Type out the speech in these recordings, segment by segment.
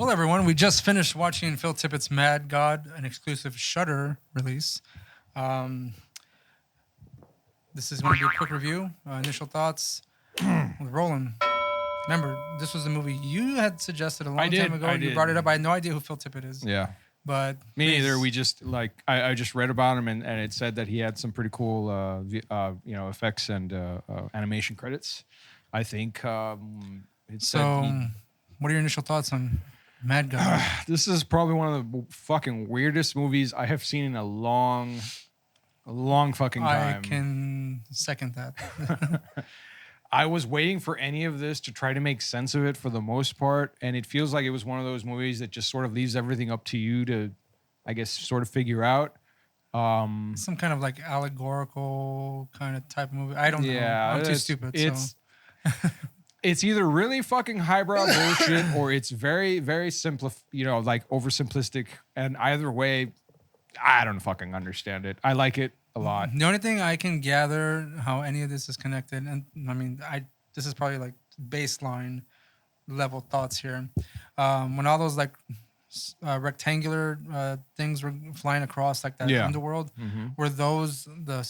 Well, everyone, we just finished watching Phil Tippets Mad God, an exclusive Shudder release. This is going to be a quick review. Initial thoughts with Roland. Remember, this was a movie you had suggested a long time ago. You brought it up. I had no idea who Phil Tippett is. Yeah. But me neither. We just I just read about him and it said that he had some pretty cool effects and animation credits. I think what are your initial thoughts on Mad God? This is probably one of the fucking weirdest movies I have seen in a long fucking time. I can second that. I was waiting for any of this to try to make sense of it for the most part, and it feels like it was one of those movies that just sort of leaves everything up to you to, I guess, sort of figure out. Some kind of like allegorical kind of type of movie. I don't know. I'm too stupid. It's either really fucking highbrow bullshit or it's very, very oversimplistic. And either way, I don't fucking understand it. I like it a lot. The only thing I can gather how any of this is connected, and I mean, this is probably like baseline level thoughts here. When all those like rectangular things were flying across like that underworld, were those the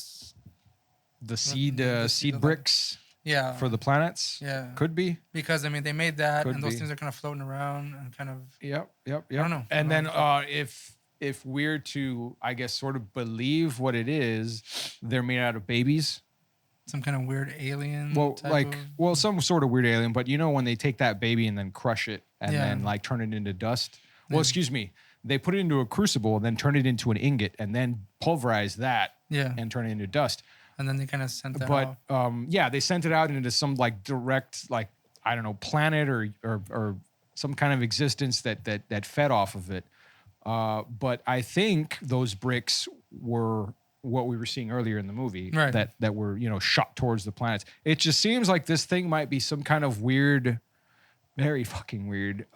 seed bricks? Yeah, for the planets. Yeah, could be because I mean they made that, and those things are kind of floating around and kind of. Yep. I don't know. And then if we're to, I guess, sort of believe what it is, they're made out of babies. Some kind of weird alien. Some sort of weird alien. But you know when they take that baby and then crush it and then like turn it into dust. Well, excuse me. They put it into a crucible and then turn it into an ingot and then pulverize that and turn it into dust. And then they kind of sent that out. They sent it out into some like direct, like, I don't know, planet or some kind of existence that fed off of it. But I think those bricks were what we were seeing earlier in the movie that were, shot towards the planets. It just seems like this thing might be some kind of weird, very fucking weird,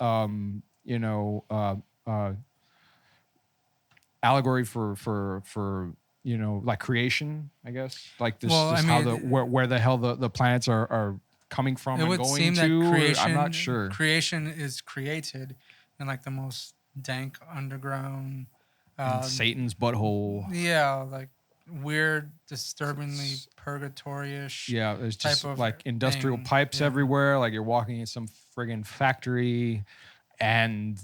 allegory for like creation, I guess. Like this, where the hell the planets are coming from and going to. Creation, I'm not sure. Creation is created in like the most dank underground. Satan's butthole. Yeah, like weird, disturbingly purgatory-ish. Yeah, there's just like industrial pipes everywhere. Like you're walking in some friggin' factory, and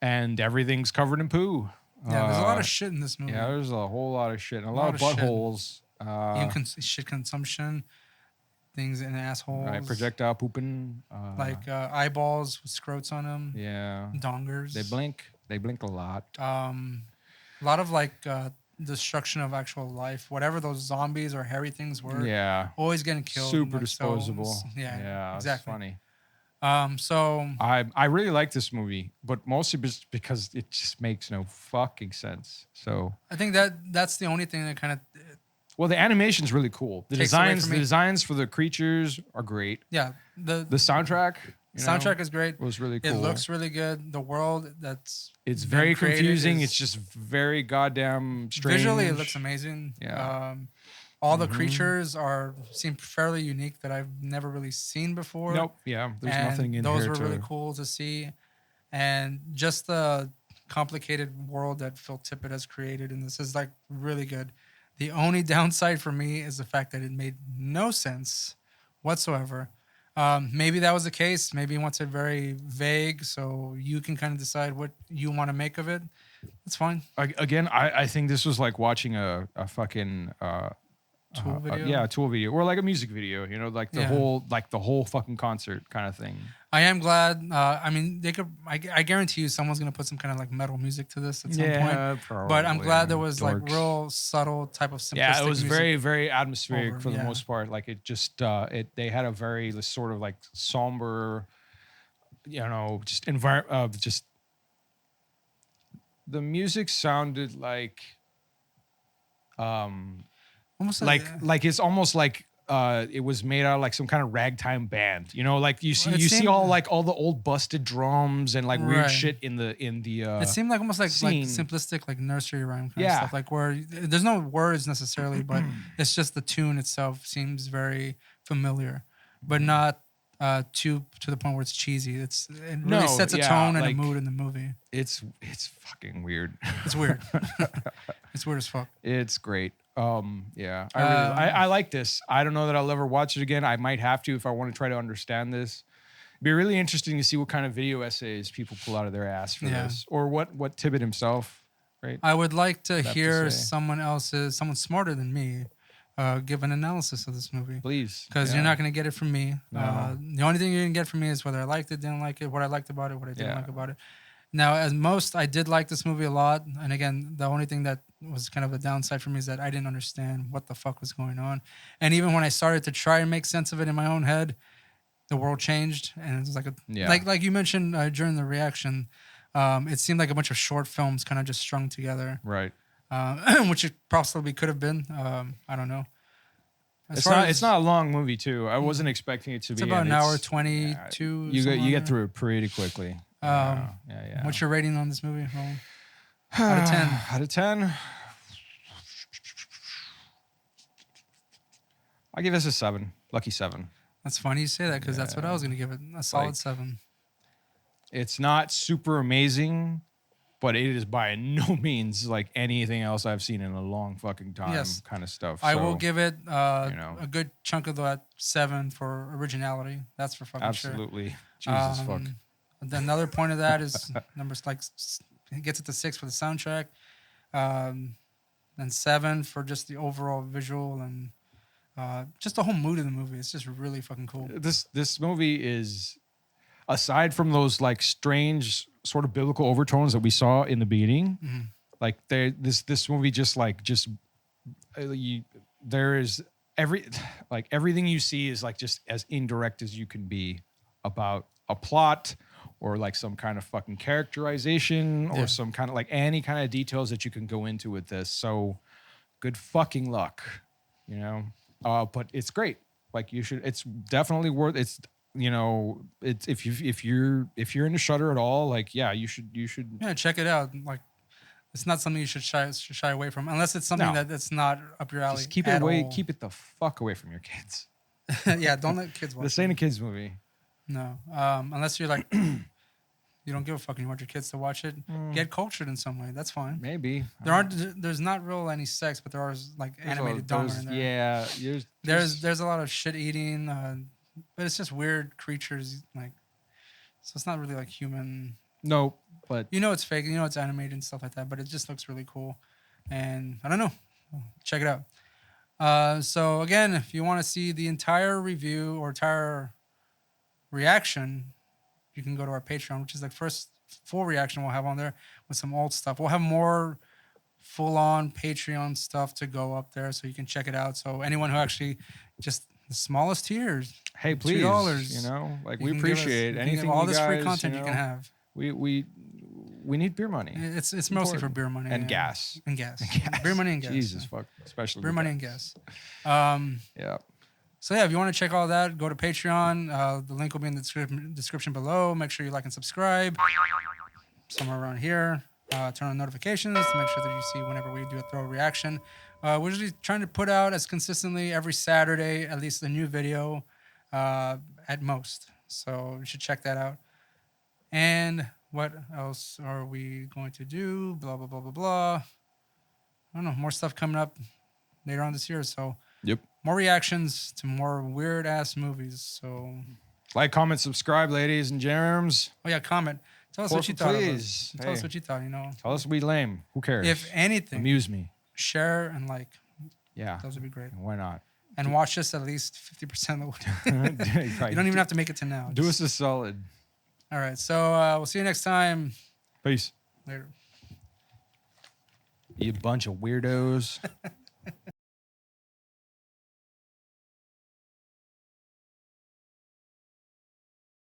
everything's covered in poo. Yeah, there's a lot of shit in this movie. Yeah, there's a whole lot of shit and a lot of buttholes. Shit consumption, things in assholes. Right, projectile pooping. Eyeballs with scrotes on them. Yeah. Dongers. They blink a lot. A lot of destruction of actual life. Whatever those zombies or hairy things were. Yeah. Always getting killed. Super disposable. Yeah, exactly. It's funny. So I really like this movie, but mostly just because it just makes no fucking sense. So I think that's the only thing that kind of. Well, the animation's really cool. The designs for the creatures are great. Yeah, the soundtrack. Soundtrack is great. It was really cool. It looks really good. The world it's very confusing. It's just very goddamn strange. Visually, it looks amazing. Yeah. All the creatures seem fairly unique that I've never really seen before. Nope. Yeah. There's nothing in here. Those were really cool to see. And just the complicated world that Phil Tippett has created. And this is like really good. The only downside for me is the fact that it made no sense whatsoever. Maybe that was the case. Maybe he wants it very vague so you can kind of decide what you want to make of it. That's fine. Again, I think this was like watching a fucking... Tool video? A Tool video. Or like a music video, like the whole fucking concert kind of thing. I am glad. I mean, they could. I guarantee you, someone's gonna put some kind of like metal music to this at some point. Probably. But I'm glad there was like real subtle type of simplistic. Yeah, it was very, very atmospheric for the most part. Like it just, they had a very sort of like somber, just environment. Just the music sounded like, almost like it's almost like. It was made out of like some kind of ragtime band, like you see all the old busted drums and like weird shit in the. It seemed like almost like simplistic like nursery rhyme kind of stuff, like where there's no words necessarily, but it's just the tune itself seems very familiar, but not to the point where it's cheesy. It really No, sets a yeah, tone and like- a mood in the movie. It's fucking weird. It's weird. It's weird as fuck. It's great. Yeah, I like this. I don't know that I'll ever watch it again. I might have to if I want to try to understand this. It'd be really interesting to see what kind of video essays people pull out of their ass for this, or what Tippett himself, right? I would like to hear say. someone smarter than me, give an analysis of this movie. Please, Because you're not going to get it from me. No. The only thing you're going to get from me is whether I liked it, didn't like it, what I liked about it, what I didn't Yeah. like about it. Now, as most, I did like this movie a lot. And again, the only thing that was kind of a downside for me is that I didn't understand what the fuck was going on. And even when I started to try and make sense of it in my own head, the world changed. And it was like you mentioned during the reaction, it seemed like a bunch of short films kind of just strung together. right. Which it possibly could have been. I don't know. It's not a long movie too. I wasn't expecting it to be. It's about and an hour it's- 22. You get through it pretty quickly. Yeah. What's your rating on this movie, Roland? Out of 10. Out of 10, I give this a 7. Lucky 7. That's funny you say that because that's what I was going to give it. A solid Like- 7. It's not super amazing, but it is by no means like anything else I've seen in a long fucking time. Yes. Kind of stuff. I So, will give it know. a good chunk of that 7 for originality. That's for fucking sure. absolutely. Jesus fuck. Another point of that is numbers like it gets it to 6 for the soundtrack, and 7 for just the overall visual and just the whole mood of the movie. It's just really fucking cool. This movie is, aside from those like strange sort of biblical overtones that we saw in the beginning, like this movie there is everything you see is like just as indirect as you can be about a plot or like some kind of fucking characterization or some kind of like any kind of details that you can go into with this. So good fucking luck, you know? But it's great. Like it's definitely worth it's, you know, it's if you're into Shudder at all, like, yeah, you should Yeah, check it out. Like, it's not something you should shy away from unless it's something that's not up your alley. just keep it away, keep it the fuck away from your kids. Yeah, don't let kids watch This ain't a kids movie. No, unless you're like, you don't give a fuck and you want your kids to watch it. Get cultured in some way. That's fine. Maybe. There's not real any sex, but there is like animated dong in there. Yeah. There's a lot of shit eating, but it's just weird creatures. Like, so it's not really like human. No, but You know it's fake. You know it's animated and stuff like that. But it just looks really cool, and I don't know. Check it out. So again, if you want to see the entire review or entire reaction, you can go to our Patreon, which is like first full reaction we'll have on there with some old stuff. We'll have more full-on Patreon stuff to go up there, so you can check it out. So anyone who actually just the smallest tiers, hey, please, $2, you know, like you we can give us- appreciate you can anything. give all you this guys, free content you know, can have. We need beer money. It's mostly for beer money and gas. and gas. Beer money and gas. Jesus fuck, especially Beer with money that. and gas. Yeah. So yeah, if you want to check all that, go to Patreon. The link will be in the description below. Make sure you like and subscribe. Somewhere around here. Turn on notifications to make sure that you see whenever we do a throw reaction. We're usually trying to put out as consistently every Saturday, at least a new video at most. So you should check that out. And what else are we going to do? Blah, blah, blah, blah, blah. I don't know. More stuff coming up later on this year. So Yep. more reactions to more weird ass movies. So, Like, comment, subscribe, ladies and germs. oh yeah, comment. Tell us what you thought. Please. Tell us Hey. what you thought. You know, Tell us we lame. Who cares? if anything, Amuse me. share and like. Yeah. Those would be great. Why not? And watch us at least 50% of the way. Right. You don't even have to make it to now. Do Just- us a solid. All right. So we'll see you next time. Peace. Later. You bunch of weirdos.